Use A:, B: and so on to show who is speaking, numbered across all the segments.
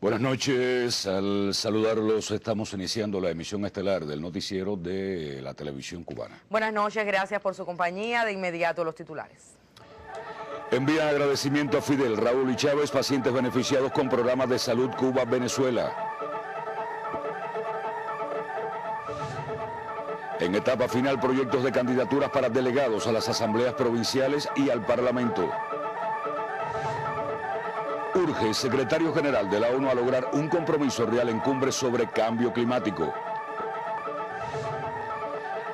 A: Buenas noches, al saludarlos estamos iniciando la emisión estelar del noticiero de la televisión cubana.
B: Buenas noches, gracias por su compañía. De inmediato los titulares.
A: Envían agradecimiento a Fidel, Raúl y Chávez, pacientes beneficiados con programas de salud Cuba-Venezuela. En etapa final, proyectos de candidaturas para delegados a las asambleas provinciales y al Parlamento. Urge secretario general de la ONU a lograr un compromiso real en cumbre sobre cambio climático.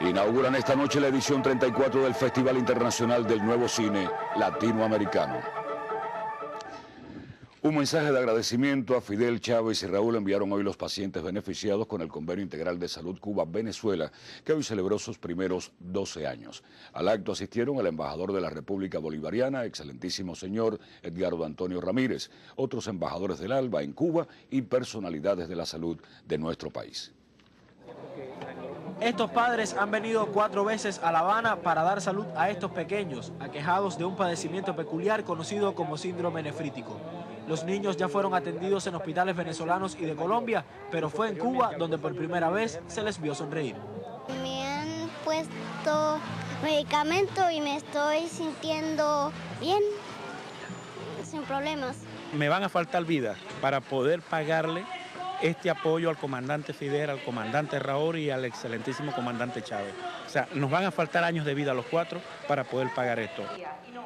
A: Inauguran esta noche la edición 34 del Festival Internacional del Nuevo Cine Latinoamericano. Un mensaje de agradecimiento a Fidel, Chávez y Raúl enviaron hoy los pacientes beneficiados con el Convenio Integral de Salud Cuba-Venezuela, que hoy celebró sus primeros 12 años. Al acto asistieron el embajador de la República Bolivariana, excelentísimo señor Edgardo Antonio Ramírez, otros embajadores del ALBA en Cuba y personalidades de la salud de nuestro país.
C: Estos padres han venido 4 veces a La Habana para dar salud a estos pequeños, aquejados de un padecimiento peculiar conocido como síndrome nefrítico. Los niños ya fueron atendidos en hospitales venezolanos y de Colombia, pero fue en Cuba donde por primera vez se les vio sonreír.
D: Me han puesto medicamento y me estoy sintiendo bien, sin problemas.
E: Me van a faltar vidas para poder pagarle este apoyo al comandante Fidel, al comandante Raúl y al excelentísimo comandante Chávez. O sea, nos van a faltar años de vida a los 4 para poder pagar esto.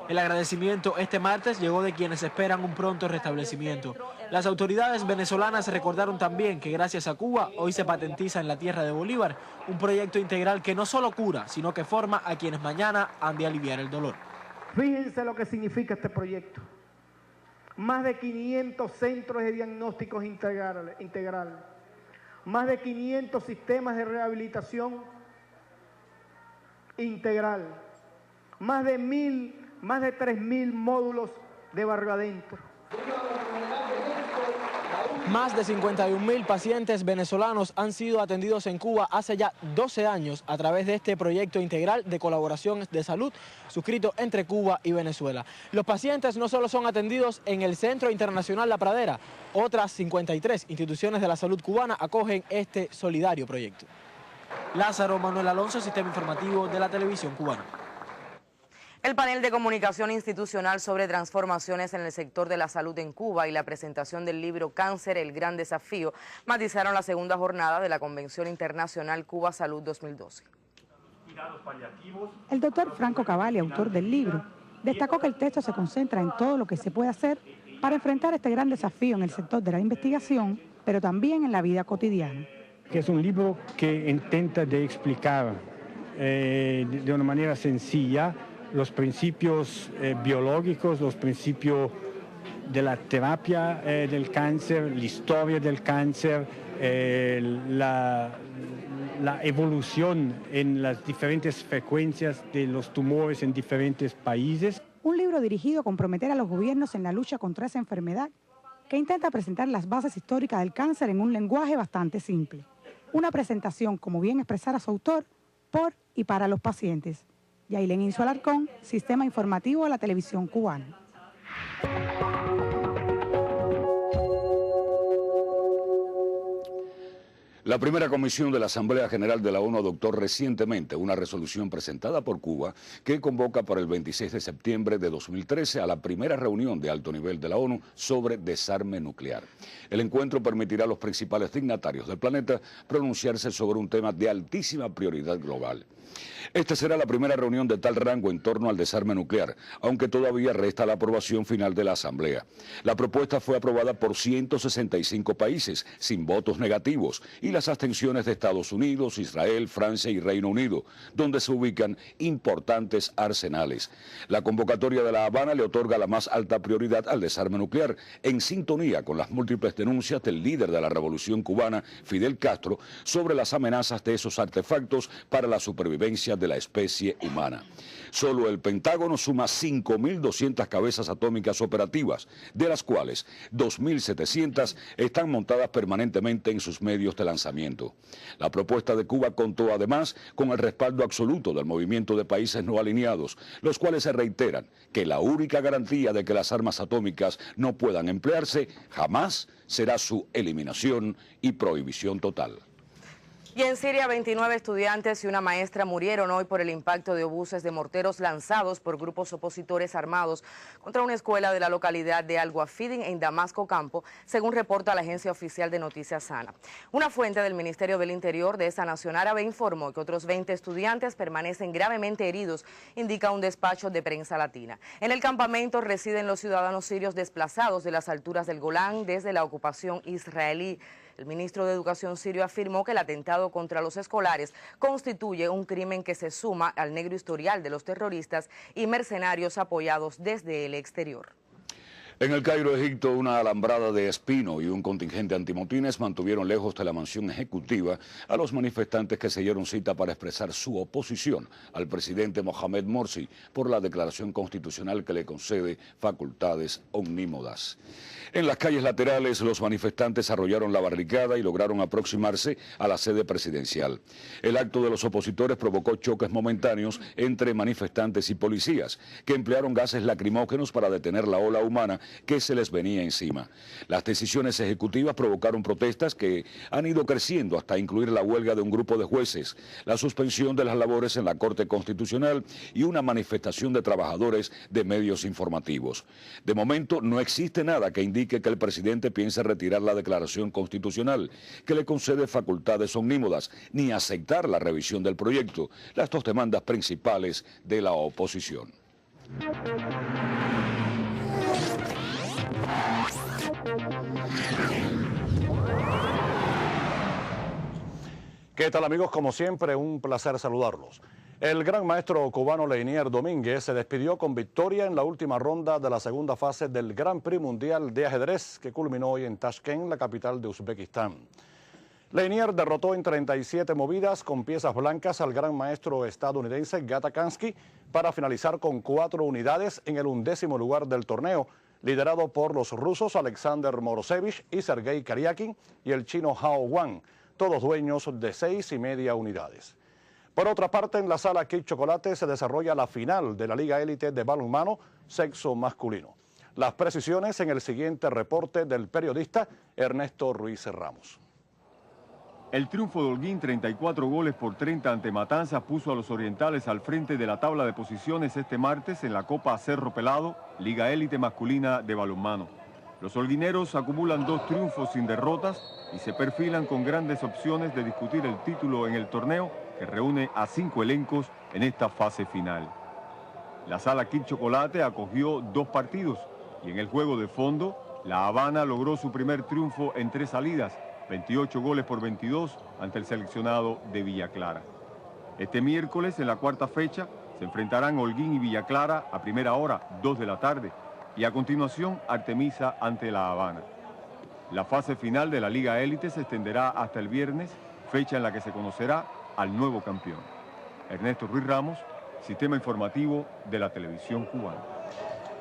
C: El agradecimiento este martes llegó de quienes esperan un pronto restablecimiento. Las autoridades venezolanas recordaron también que gracias a Cuba hoy se patentiza en la tierra de Bolívar un proyecto integral que no solo cura, sino que forma a quienes mañana han de aliviar el dolor.
F: Fíjense lo que significa este proyecto. Más de 500 centros de diagnósticos integral, más de 500 sistemas de rehabilitación integral, más de 3.000 módulos de barrio adentro.
C: Más de 51.000 pacientes venezolanos han sido atendidos en Cuba hace ya 12 años a través de este proyecto integral de colaboración de salud suscrito entre Cuba y Venezuela. Los pacientes no solo son atendidos en el Centro Internacional La Pradera, otras 53 instituciones de la salud cubana acogen este solidario proyecto. Lázaro Manuel Alonso, Sistema Informativo de la Televisión Cubana.
B: El panel de comunicación institucional sobre transformaciones en el sector de la salud en Cuba y la presentación del libro Cáncer, el gran desafío, matizaron la segunda jornada de la Convención Internacional Cuba Salud 2012.
G: El doctor Franco Cavalli, autor del libro, destacó que el texto se concentra en todo lo que se puede hacer para enfrentar este gran desafío en el sector de la investigación, pero también en la vida cotidiana.
H: Es un libro que intenta de explicar de una manera sencilla los principios biológicos, los principios de la terapia del cáncer, la historia del cáncer, la evolución en las diferentes frecuencias de los tumores en diferentes países.
G: Un libro dirigido a comprometer a los gobiernos en la lucha contra esa enfermedad, que intenta presentar las bases históricas del cáncer en un lenguaje bastante simple. Una presentación, como bien expresara su autor, por y para los pacientes. Yailén Inso Alarcón, Sistema Informativo de la Televisión Cubana.
A: La primera comisión de la Asamblea General de la ONU adoptó recientemente una resolución presentada por Cuba que convoca para el 26 de septiembre de 2013 a la primera reunión de alto nivel de la ONU sobre desarme nuclear. El encuentro permitirá a los principales dignatarios del planeta pronunciarse sobre un tema de altísima prioridad global. Esta será la primera reunión de tal rango en torno al desarme nuclear, aunque todavía resta la aprobación final de la Asamblea. La propuesta fue aprobada por 165 países, sin votos negativos, y las abstenciones de Estados Unidos, Israel, Francia y Reino Unido, donde se ubican importantes arsenales. La convocatoria de La Habana le otorga la más alta prioridad al desarme nuclear, en sintonía con las múltiples denuncias del líder de la Revolución Cubana, Fidel Castro, sobre las amenazas de esos artefactos para la supervivencia de la especie humana. Solo el Pentágono suma 5.200 cabezas atómicas operativas, de las cuales 2.700 están montadas permanentemente en sus medios de lanzamiento. desplazamiento. La propuesta de Cuba contó además con el respaldo absoluto del movimiento de países no alineados, los cuales se reiteran que la única garantía de que las armas atómicas no puedan emplearse jamás será su eliminación y prohibición total.
B: Y en Siria, 29 estudiantes y una maestra murieron hoy por el impacto de obuses de morteros lanzados por grupos opositores armados contra una escuela de la localidad de Al-Wafidin en Damasco Campo, según reporta la agencia oficial de noticias SANA. Una fuente del Ministerio del Interior de esa nación árabe informó que otros 20 estudiantes permanecen gravemente heridos, indica un despacho de prensa latina. En el campamento residen los ciudadanos sirios desplazados de las alturas del Golán desde la ocupación israelí. El ministro de Educación sirio afirmó que el atentado contra los escolares constituye un crimen que se suma al negro historial de los terroristas y mercenarios apoyados desde el exterior.
A: En el Cairo, Egipto, una alambrada de espino y un contingente antimotines mantuvieron lejos de la mansión ejecutiva a los manifestantes que se dieron cita para expresar su oposición al presidente Mohamed Morsi por la declaración constitucional que le concede facultades omnímodas. En las calles laterales, los manifestantes arrollaron la barricada y lograron aproximarse a la sede presidencial. El acto de los opositores provocó choques momentáneos entre manifestantes y policías, que emplearon gases lacrimógenos para detener la ola humana que se les venía encima. Las decisiones ejecutivas provocaron protestas que han ido creciendo hasta incluir la huelga de un grupo de jueces, la suspensión de las labores en la Corte Constitucional y una manifestación de trabajadores de medios informativos. De momento no existe nada que indique que el presidente piense retirar la declaración constitucional, que le concede facultades omnímodas, ni aceptar la revisión del proyecto, las dos demandas principales de la oposición.
I: ¿Qué tal, amigos? Como siempre, un placer saludarlos. El gran maestro cubano Leinier Domínguez se despidió con victoria en la última ronda de la segunda fase del Gran Prix Mundial de Ajedrez que culminó hoy en Tashkent, la capital de Uzbekistán. Leinier derrotó en 37 movidas con piezas blancas al gran maestro estadounidense Gata Kansky para finalizar con 4 unidades en el 11º lugar del torneo, liderado por los rusos Alexander Morozevich y Sergei Karyakin y el chino Hao Wang, todos dueños de 6,5 unidades. Por otra parte, en la sala Kid Chocolate se desarrolla la final de la Liga Élite de balonmano sexo masculino. Las precisiones en el siguiente reporte del periodista Ernesto Ruiz Ramos.
J: El triunfo de Holguín, 34 goles por 30 ante Matanzas, puso a los orientales al frente de la tabla de posiciones este martes en la Copa Cerro Pelado, Liga Élite masculina de balonmano. Los holguineros acumulan 2 triunfos sin derrotas y se perfilan con grandes opciones de discutir el título en el torneo que reúne a 5 elencos en esta fase final. La sala Kid Chocolate acogió 2 partidos y en el juego de fondo, La Habana logró su primer triunfo en 3 salidas, 28 goles por 22 ante el seleccionado de Villa Clara. Este miércoles, en la cuarta fecha, se enfrentarán Holguín y Villa Clara a primera hora, 2 de la tarde, y a continuación Artemisa ante La Habana. La fase final de la Liga Élite se extenderá hasta el viernes, fecha en la que se conocerá al nuevo campeón. Ernesto Ruiz Ramos, Sistema Informativo de la Televisión Cubana.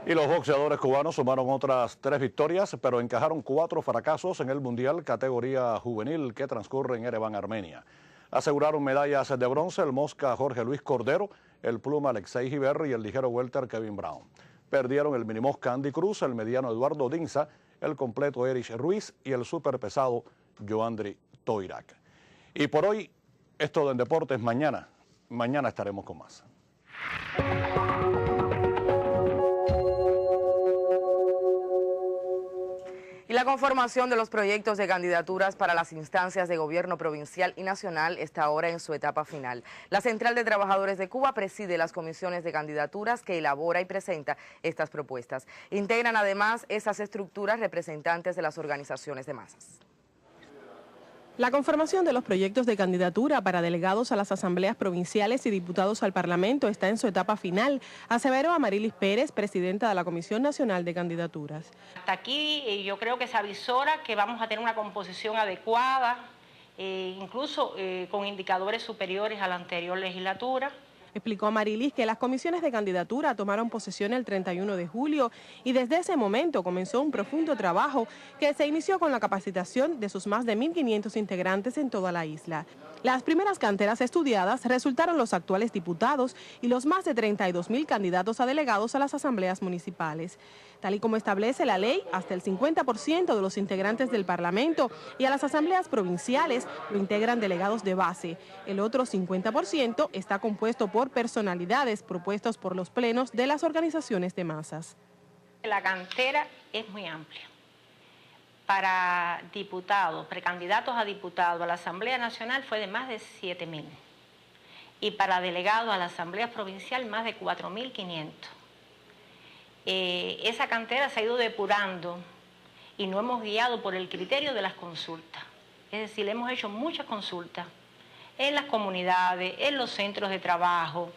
I: Y los boxeadores cubanos sumaron otras 3 victorias, pero encajaron 4 fracasos en el Mundial categoría juvenil que transcurre en Ereván, Armenia. Aseguraron medallas de bronce el mosca Jorge Luis Cordero, el pluma Alexei Giver y el ligero welter Kevin Brown. Perdieron el minimosca Andy Cruz, el mediano Eduardo Dinza, el completo Erich Ruiz y el superpesado Joandri Toirac. Y por hoy, esto en deportes. Mañana estaremos con más.
B: Y la conformación de los proyectos de candidaturas para las instancias de gobierno provincial y nacional está ahora en su etapa final. La Central de Trabajadores de Cuba preside las comisiones de candidaturas que elabora y presenta estas propuestas. Integran además esas estructuras representantes de las organizaciones de masas.
K: La conformación de los proyectos de candidatura para delegados a las asambleas provinciales y diputados al Parlamento está en su etapa final, aseveró Amarilis Pérez, presidenta de la Comisión Nacional de Candidaturas.
L: Hasta aquí yo creo que se avisora que vamos a tener una composición adecuada, incluso con indicadores superiores a la anterior legislatura.
K: Explicó Amarilis que las comisiones de candidatura tomaron posesión el 31 de julio y desde ese momento comenzó un profundo trabajo que se inició con la capacitación de sus más de 1.500 integrantes en toda la isla. Las primeras canteras estudiadas resultaron los actuales diputados y los más de 32.000 candidatos a delegados a las asambleas municipales. Tal y como establece la ley, hasta el 50% de los integrantes del Parlamento y a las asambleas provinciales lo integran delegados de base. El otro 50% está compuesto por personalidades propuestos por los plenos de las organizaciones de masas.
L: La cantera es muy amplia. Para diputados, precandidatos a diputados a la Asamblea Nacional fue de más de 7.000 y para delegados a la Asamblea Provincial más de 4.500. Esa cantera se ha ido depurando y nos hemos guiado por el criterio de las consultas. Es decir, hemos hecho muchas consultas en las comunidades, en los centros de trabajo,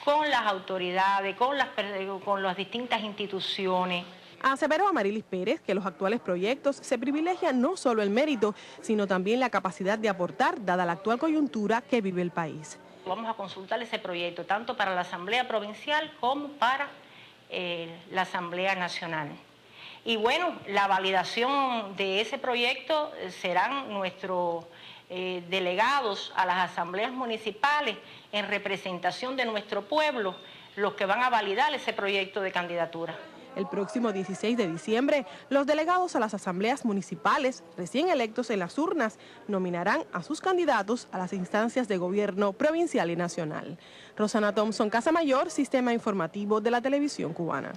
L: con las autoridades, con las distintas instituciones.
K: Aseveró Amarilis Pérez que los actuales proyectos se privilegian no solo el mérito, sino también la capacidad de aportar, dada la actual coyuntura que vive el país.
L: Vamos a consultar ese proyecto tanto para la Asamblea Provincial como para la Asamblea Nacional. Y bueno, la validación de ese proyecto serán nuestros delegados a las asambleas municipales en representación de nuestro pueblo los que van a validar ese proyecto de candidatura.
K: El próximo 16 de diciembre, los delegados a las asambleas municipales, recién electos en las urnas, nominarán a sus candidatos a las instancias de gobierno provincial y nacional. Rosana Thompson, Casa Mayor, Sistema Informativo de la Televisión Cubana.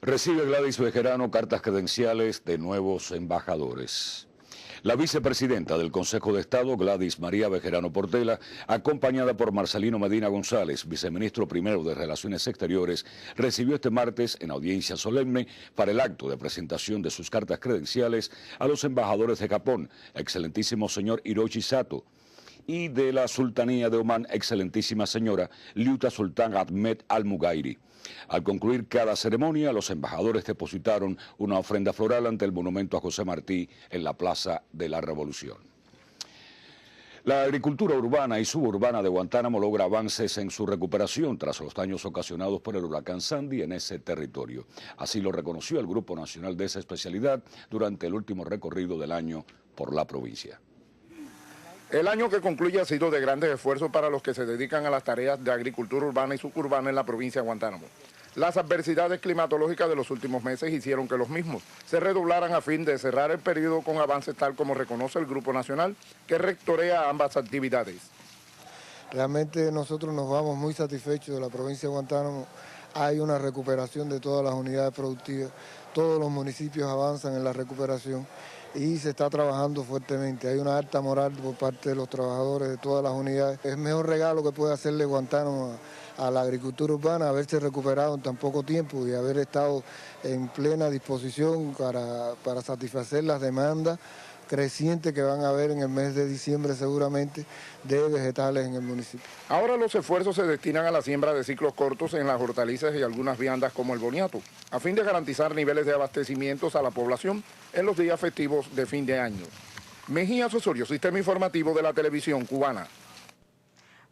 A: Recibe Gladys Bejerano cartas credenciales de nuevos embajadores. La vicepresidenta del Consejo de Estado, Gladys María Bejerano Portela, acompañada por Marcelino Medina González, viceministro primero de Relaciones Exteriores, recibió este martes en audiencia solemne para el acto de presentación de sus cartas credenciales a los embajadores de Japón, excelentísimo señor Hiroshi Sato, y de la Sultanía de Omán, excelentísima señora Liuta Sultán Ahmed Al-Mugairi. Al concluir cada ceremonia, los embajadores depositaron una ofrenda floral ante el monumento a José Martí en la Plaza de la Revolución. La agricultura urbana y suburbana de Guantánamo logra avances en su recuperación tras los daños ocasionados por el huracán Sandy en ese territorio. Así lo reconoció el Grupo Nacional de esa especialidad durante el último recorrido del año por la provincia.
M: El año que concluye ha sido de grandes esfuerzos para los que se dedican a las tareas de agricultura urbana y suburbana en la provincia de Guantánamo. Las adversidades climatológicas de los últimos meses hicieron que los mismos se redoblaran a fin de cerrar el periodo con avances tal como reconoce el Grupo Nacional, que rectorea ambas actividades.
N: Realmente nosotros nos vamos muy satisfechos de la provincia de Guantánamo. Hay una recuperación de todas las unidades productivas, todos los municipios avanzan en la recuperación y se está trabajando fuertemente. Hay una alta moral por parte de los trabajadores de todas las unidades. Es el mejor regalo que puede hacerle Guantánamo a la agricultura urbana, haberse recuperado en tan poco tiempo y haber estado en plena disposición para satisfacer las demandas crecientes que van a haber en el mes de diciembre seguramente de vegetales en el municipio.
M: Ahora los esfuerzos se destinan a la siembra de ciclos cortos en las hortalizas y algunas viandas como el boniato, a fin de garantizar niveles de abastecimientos a la población en los días festivos de fin de año. Mejía Osorio, Sistema Informativo de la Televisión Cubana.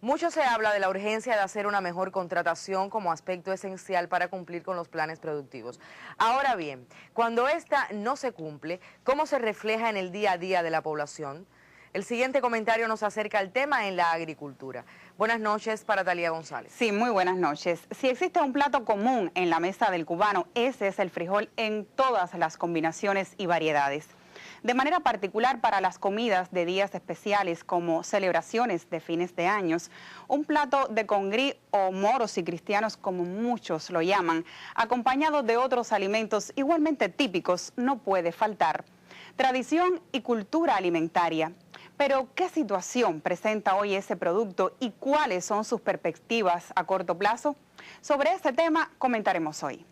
B: Mucho se habla de la urgencia de hacer una mejor contratación como aspecto esencial para cumplir con los planes productivos. Ahora bien, cuando esta no se cumple, ¿cómo se refleja en el día a día de la población? El siguiente comentario nos acerca al tema en la agricultura. Buenas noches para Talía González.
O: Sí, muy buenas noches. Si existe un plato común en la mesa del cubano, ese es el frijol en todas las combinaciones y variedades. De manera particular para las comidas de días especiales como celebraciones de fines de años, un plato de congrí o moros y cristianos como muchos lo llaman, acompañado de otros alimentos igualmente típicos, no puede faltar. Tradición y cultura alimentaria. Pero, ¿qué situación presenta hoy ese producto y cuáles son sus perspectivas a corto plazo? Sobre este tema comentaremos hoy.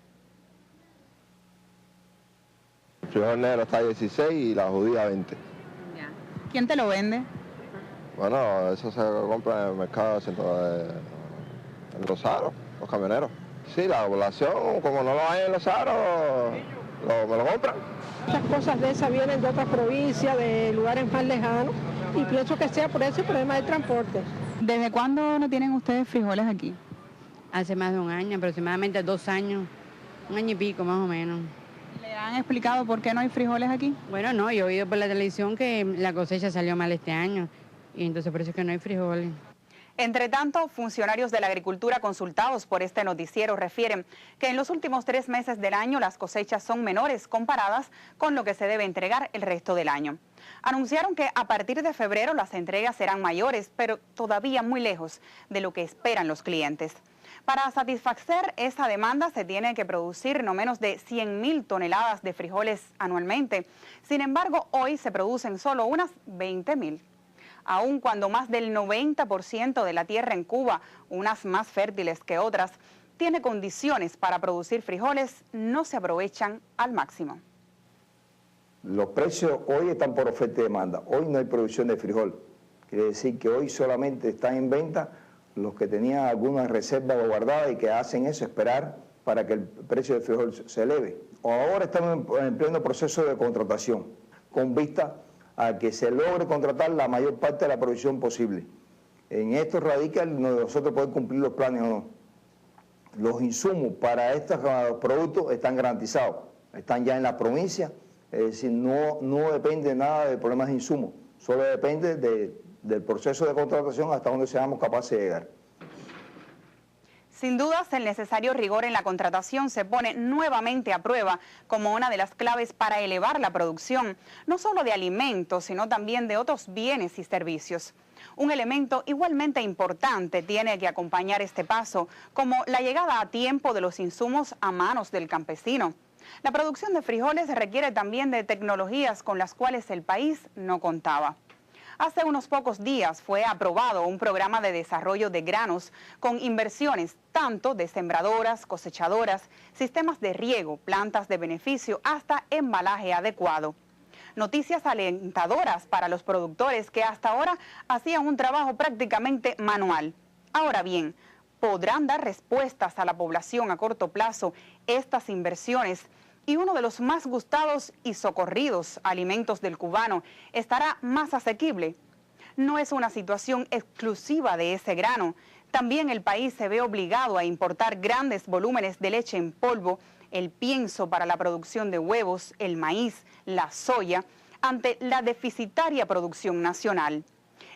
P: El frijol negro está a 16 y la judía a 20.
O: Ya. ¿Quién te lo vende?
P: Bueno, eso se compra en el mercado en los aros, los camioneros. Sí, la población, como no lo hay en los aros, me lo compran.
Q: Muchas cosas de esas vienen de otras provincias, de lugares más lejanos, y pienso que sea por ese problema del transporte.
O: ¿Desde cuándo no tienen ustedes frijoles aquí?
R: Hace más de un año, aproximadamente 2 años, 1 año y pico más o menos.
O: ¿Le han explicado por qué no hay frijoles aquí?
R: Bueno, no, yo he oído por la televisión que la cosecha salió mal este año y entonces por eso es que no hay frijoles.
O: Entre tanto, funcionarios de la agricultura consultados por este noticiero refieren que en los últimos 3 meses del año las cosechas son menores comparadas con lo que se debe entregar el resto del año. Anunciaron que a partir de febrero las entregas serán mayores, pero todavía muy lejos de lo que esperan los clientes. Para satisfacer esa demanda se tiene que producir no menos de 100.000 toneladas de frijoles anualmente. Sin embargo, hoy se producen solo unas 20.000. Aun cuando más del 90% de la tierra en Cuba, unas más fértiles que otras, tiene condiciones para producir frijoles, no se aprovechan al máximo.
S: Los precios hoy están por oferta y demanda. Hoy no hay producción de frijol. Quiere decir que hoy solamente están en venta los que tenían algunas reservas guardadas y que hacen eso, esperar para que el precio del frijol se eleve. Ahora estamos en pleno proceso de contratación, con vista a que se logre contratar la mayor parte de la producción posible. En esto radica nosotros poder cumplir los planes o no. Los insumos para estos productos están garantizados, están ya en la provincia, es decir, no depende nada de problemas de insumos, solo depende del proceso de contratación hasta donde seamos capaces de llegar.
O: Sin dudas, el necesario rigor en la contratación se pone nuevamente a prueba como una de las claves para elevar la producción, no solo de alimentos, sino también de otros bienes y servicios. Un elemento igualmente importante tiene que acompañar este paso, como la llegada a tiempo de los insumos a manos del campesino. La producción de frijoles requiere también de tecnologías con las cuales el país no contaba. Hace unos pocos días fue aprobado un programa de desarrollo de granos con inversiones tanto de sembradoras, cosechadoras, sistemas de riego, plantas de beneficio, hasta embalaje adecuado. Noticias alentadoras para los productores que hasta ahora hacían un trabajo prácticamente manual. Ahora bien, ¿podrán dar respuestas a la población a corto plazo estas inversiones? Y uno de los más gustados y socorridos alimentos del cubano estará más asequible. No es una situación exclusiva de ese grano. También el país se ve obligado a importar grandes volúmenes de leche en polvo, el pienso para la producción de huevos, el maíz, la soya, ante la deficitaria producción nacional.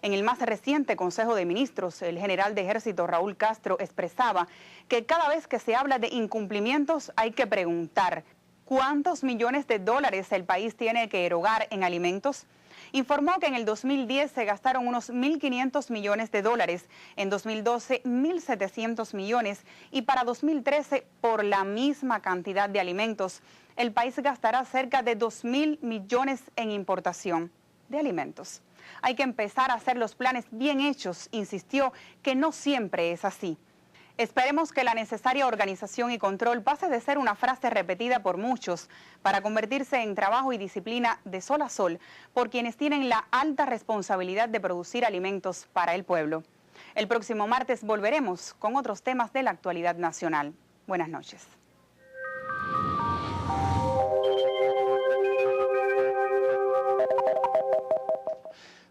O: En el más reciente Consejo de Ministros, el general de Ejército Raúl Castro expresaba que cada vez que se habla de incumplimientos hay que preguntar ¿cuántos millones de dólares el país tiene que erogar en alimentos? Informó que en el 2010 se gastaron unos 1.500 millones de dólares, en 2012 1.700 millones y para 2013 por la misma cantidad de alimentos el país gastará cerca de 2.000 millones en importación de alimentos. Hay que empezar a hacer los planes bien hechos, insistió que no siempre es así. Esperemos que la necesaria organización y control pase de ser una frase repetida por muchos para convertirse en trabajo y disciplina de sol a sol por quienes tienen la alta responsabilidad de producir alimentos para el pueblo. El próximo martes volveremos con otros temas de la actualidad nacional. Buenas noches.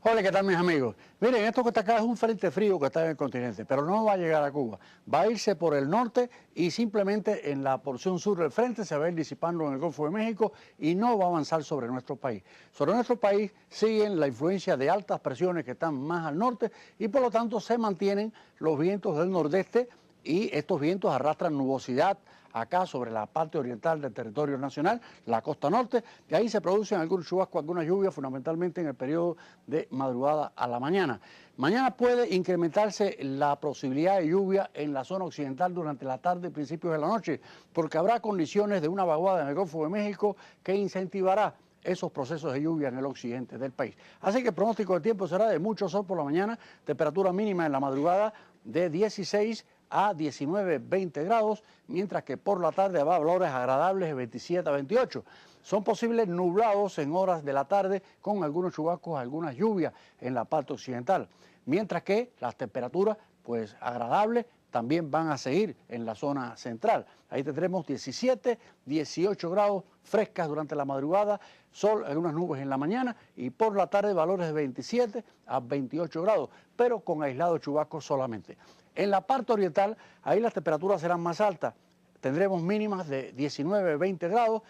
T: Hola, ¿qué tal mis amigos? Miren, esto que está acá es un frente frío que está en el continente, pero no va a llegar a Cuba. Va a irse por el norte y simplemente en la porción sur del frente se va a ir disipando en el Golfo de México y no va a avanzar sobre nuestro país. Sobre nuestro país siguen la influencia de altas presiones que están más al norte y por lo tanto se mantienen los vientos del nordeste y estos vientos arrastran nubosidad acá sobre la parte oriental del territorio nacional, la costa norte, y ahí se producen algunos chubascos, algunas lluvias, fundamentalmente en el periodo de madrugada a la mañana. Mañana puede incrementarse la posibilidad de lluvia en la zona occidental durante la tarde y principios de la noche, porque habrá condiciones de una vaguada en el Golfo de México que incentivará esos procesos de lluvia en el occidente del país. Así que el pronóstico del tiempo será de mucho sol por la mañana, temperatura mínima en la madrugada de 16 a 19, 20 grados, mientras que por la tarde habrá valores agradables de 27 a 28. Son posibles nublados en horas de la tarde con algunos chubascos, algunas lluvias en la parte occidental, mientras que las temperaturas pues agradables también van a seguir en la zona central. Ahí tendremos 17, 18 grados frescas durante la madrugada, sol, algunas nubes en la mañana y por la tarde valores de 27 a 28 grados, pero con aislados chubascos solamente. En la parte oriental, ahí las temperaturas serán más altas. Tendremos mínimas de 19, 20 grados,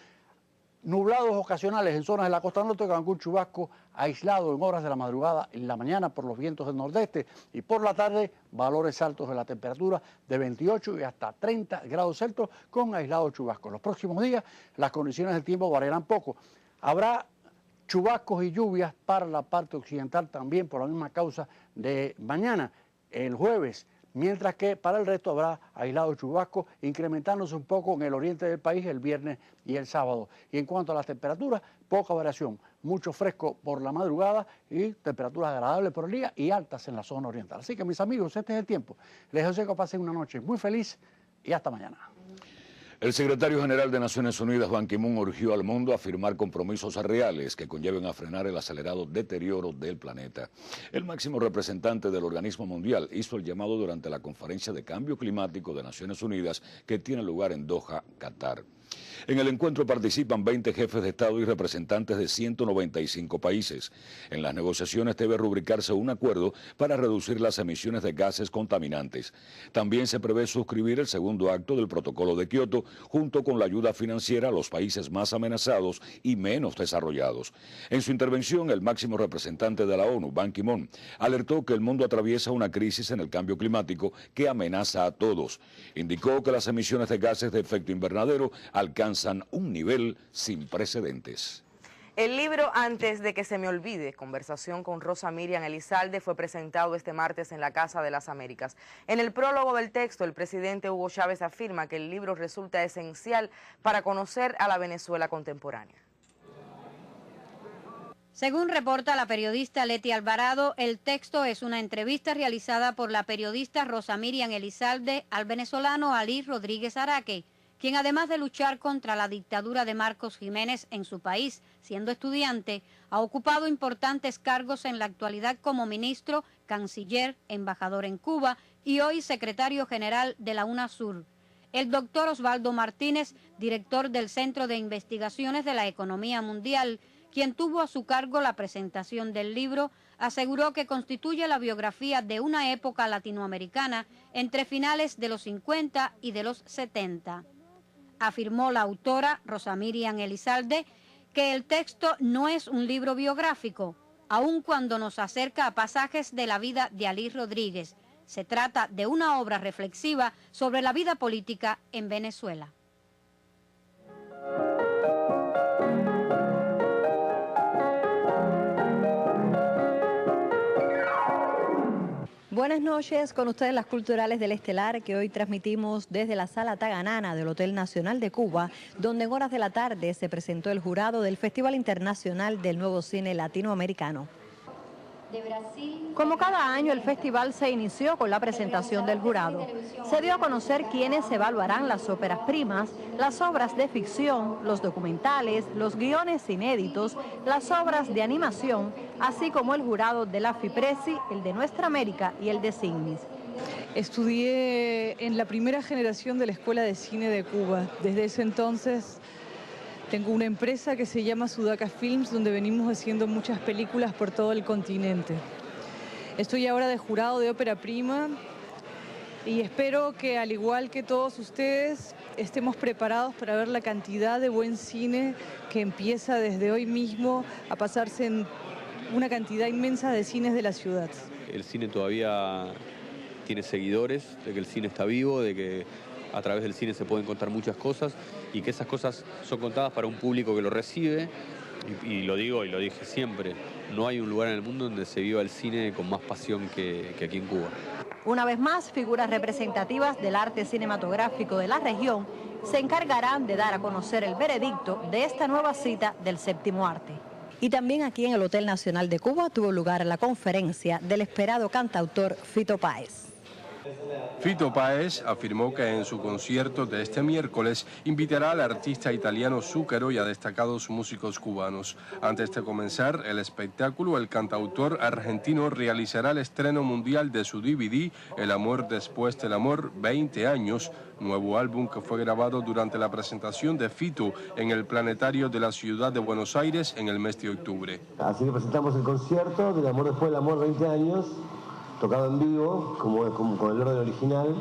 T: nublados ocasionales en zonas de la costa norte con algún chubasco aislado en horas de la madrugada en la mañana por los vientos del nordeste y por la tarde valores altos de la temperatura de 28 y hasta 30 grados Celsius con aislados chubascos. Los próximos días las condiciones del tiempo variarán poco. Habrá chubascos y lluvias para la parte occidental también por la misma causa de mañana, el jueves. Mientras que para el resto habrá aislados chubascos, incrementándose un poco en el oriente del país el viernes y el sábado. Y en cuanto a las temperaturas, poca variación, mucho fresco por la madrugada y temperaturas agradables por el día y altas en la zona oriental. Así que mis amigos, este es el tiempo. Les deseo que pasen una noche muy feliz y hasta mañana.
A: El secretario general de Naciones Unidas, Ban Ki-moon, urgió al mundo a firmar compromisos reales que conlleven a frenar el acelerado deterioro del planeta. El máximo representante del organismo mundial hizo el llamado durante la conferencia de cambio climático de Naciones Unidas que tiene lugar en Doha, Qatar. En el encuentro participan 20 jefes de Estado y representantes de 195 países. En las negociaciones debe rubricarse un acuerdo para reducir las emisiones de gases contaminantes. También se prevé suscribir el segundo acto del Protocolo de Kioto, junto con la ayuda financiera a los países más amenazados y menos desarrollados. En su intervención, el máximo representante de la ONU, Ban Ki-moon, alertó que el mundo atraviesa una crisis en el cambio climático que amenaza a todos. Indicó que las emisiones de gases de efecto invernadero alcanzan un nivel sin precedentes.
B: El libro Antes de que se me olvide, conversación con Rosa Miriam Elizalde, fue presentado este martes en la Casa de las Américas. En el prólogo del texto, el presidente Hugo Chávez afirma que el libro resulta esencial para conocer a la Venezuela contemporánea.
U: Según reporta la periodista Leti Alvarado, el texto es una entrevista realizada por la periodista Rosa Miriam Elizalde al venezolano Alí Rodríguez Araque, quien además de luchar contra la dictadura de Marcos Jiménez en su país, siendo estudiante, ha ocupado importantes cargos en la actualidad como ministro, canciller, embajador en Cuba y hoy secretario general de la UNASUR. El doctor Osvaldo Martínez, director del Centro de Investigaciones de la Economía Mundial, quien tuvo a su cargo la presentación del libro, aseguró que constituye la biografía de una época latinoamericana entre finales de los 50 y de los 70. Afirmó la autora, Rosa Miriam Elizalde, que el texto no es un libro biográfico, aun cuando nos acerca a pasajes de la vida de Alí Rodríguez. Se trata de una obra reflexiva sobre la vida política en Venezuela.
V: Buenas noches, con ustedes las culturales del Estelar que hoy transmitimos desde la Sala Taganana del Hotel Nacional de Cuba, donde en horas de la tarde se presentó el jurado del Festival Internacional del Nuevo Cine Latinoamericano. Como cada año, el festival se inició con la presentación del jurado. Se dio a conocer quiénes evaluarán las óperas primas, las obras de ficción, los documentales, los guiones inéditos, las obras de animación, así como el jurado de la FIPRESI, el de Nuestra América y el de Signis.
W: Estudié en la primera generación de la Escuela de Cine de Cuba. Desde ese entonces tengo una empresa que se llama Sudaca Films, donde venimos haciendo muchas películas por todo el continente. Estoy ahora de jurado de ópera prima y espero que, al igual que todos ustedes, estemos preparados para ver la cantidad de buen cine que empieza desde hoy mismo a pasarse en una cantidad inmensa de cines de la ciudad.
X: El cine todavía tiene seguidores, de que el cine está vivo, de que a través del cine se pueden contar muchas cosas y que esas cosas son contadas para un público que lo recibe. Y lo digo y lo dije siempre, no hay un lugar en el mundo donde se viva el cine con más pasión que aquí en Cuba.
V: Una vez más, figuras representativas del arte cinematográfico de la región se encargarán de dar a conocer el veredicto de esta nueva cita del séptimo arte. Y también aquí en el Hotel Nacional de Cuba tuvo lugar la conferencia del esperado cantautor Fito Páez.
C: Fito Páez afirmó que en su concierto de este miércoles invitará al artista italiano Zúcaro y a destacados músicos cubanos. Antes de comenzar el espectáculo, el cantautor argentino realizará el estreno mundial de su DVD El amor después del amor, 20 años, nuevo álbum que fue grabado durante la presentación de Fito en el Planetario de la Ciudad de Buenos Aires en el mes de octubre.
D: Así que presentamos el concierto del amor después del amor, 20 años, tocado en vivo, como con el orden original,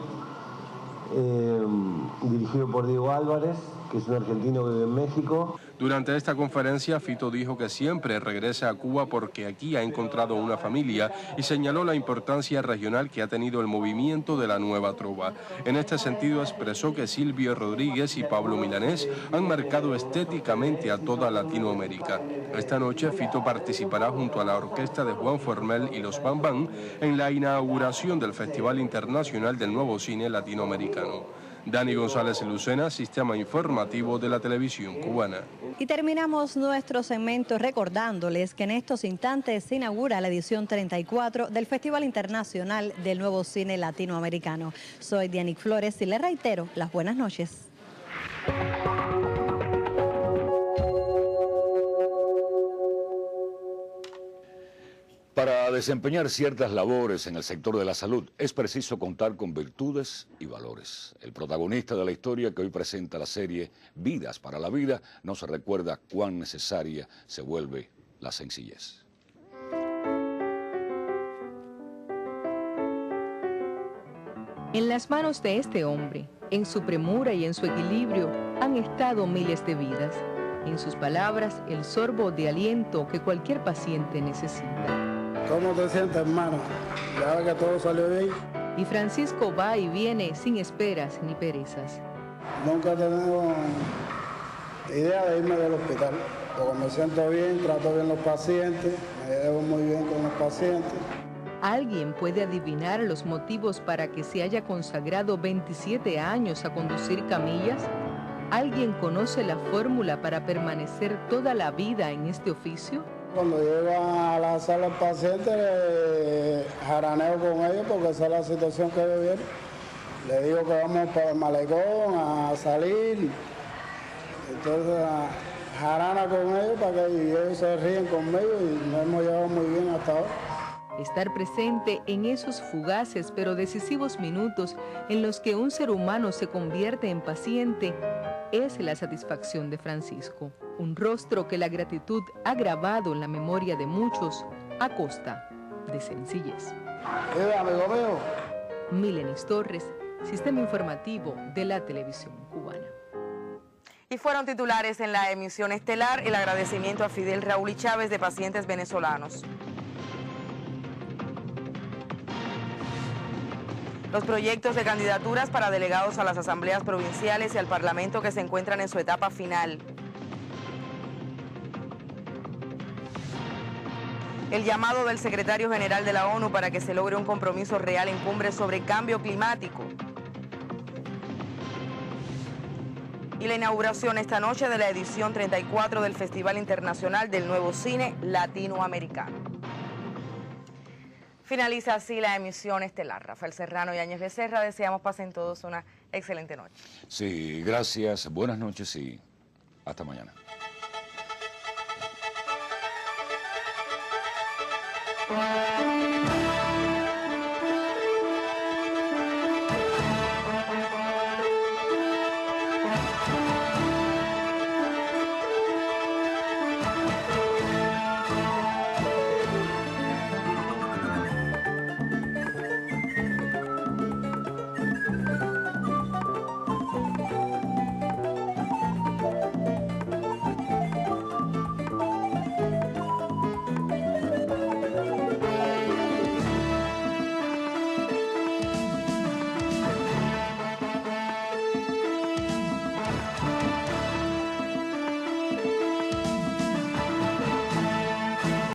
D: dirigido por Diego Álvarez, que es un argentino que vive en México.
C: Durante esta conferencia, Fito dijo que siempre regresa a Cuba porque aquí ha encontrado una familia y señaló la importancia regional que ha tenido el movimiento de la nueva trova. En este sentido, expresó que Silvio Rodríguez y Pablo Milanés han marcado estéticamente a toda Latinoamérica. Esta noche, Fito participará junto a la orquesta de Juan Formel y los Bam Bam en la inauguración del Festival Internacional del Nuevo Cine Latinoamericano. Dani González Lucena, Sistema Informativo de la Televisión Cubana.
V: Y terminamos nuestro segmento recordándoles que en estos instantes se inaugura la edición 34 del Festival Internacional del Nuevo Cine Latinoamericano. Soy Dianic Flores y le reitero las buenas noches.
A: Para desempeñar ciertas labores en el sector de la salud es preciso contar con virtudes y valores. El protagonista de la historia que hoy presenta la serie Vidas para la Vida nos recuerda cuán necesaria se vuelve la sencillez.
E: En las manos de este hombre, en su premura y en su equilibrio, han estado miles de vidas. En sus palabras, el sorbo de aliento que cualquier paciente necesita.
F: ¿Cómo te sientes, hermano? Ya ves que todo salió bien.
E: Y Francisco va y viene sin esperas ni perezas.
F: Nunca he tenido idea de irme del hospital, porque me siento bien, trato bien los pacientes, me llevo muy bien con los pacientes.
E: ¿Alguien puede adivinar los motivos para que se haya consagrado 27 años a conducir camillas? ¿Alguien conoce la fórmula para permanecer toda la vida en este oficio?
F: Cuando llego a la sala del paciente, jaraneo con ellos porque esa es la situación que yo vivo. Le digo que vamos para el malecón a salir. Entonces, jarana con ellos para que ellos se ríen conmigo y nos hemos llevado muy bien hasta ahora.
E: Estar presente en esos fugaces pero decisivos minutos en los que un ser humano se convierte en paciente es la satisfacción de Francisco. Un rostro que la gratitud ha grabado en la memoria de muchos a costa de sencillez.
F: Amigo mío.
E: Milenis Torres, Sistema Informativo de la Televisión Cubana.
B: Y fueron titulares en la emisión estelar el agradecimiento a Fidel Raúl y Chávez de pacientes venezolanos. Los proyectos de candidaturas para delegados a las asambleas provinciales y al Parlamento que se encuentran en su etapa final. El llamado del secretario general de la ONU para que se logre un compromiso real en cumbre sobre cambio climático. Y la inauguración esta noche de la edición 34 del Festival Internacional del Nuevo Cine Latinoamericano. Finaliza así la emisión estelar. Rafael Serrano y Áñez Becerra, deseamos pasen todos una excelente noche.
A: Sí, gracias, buenas noches y hasta mañana.
B: Wow.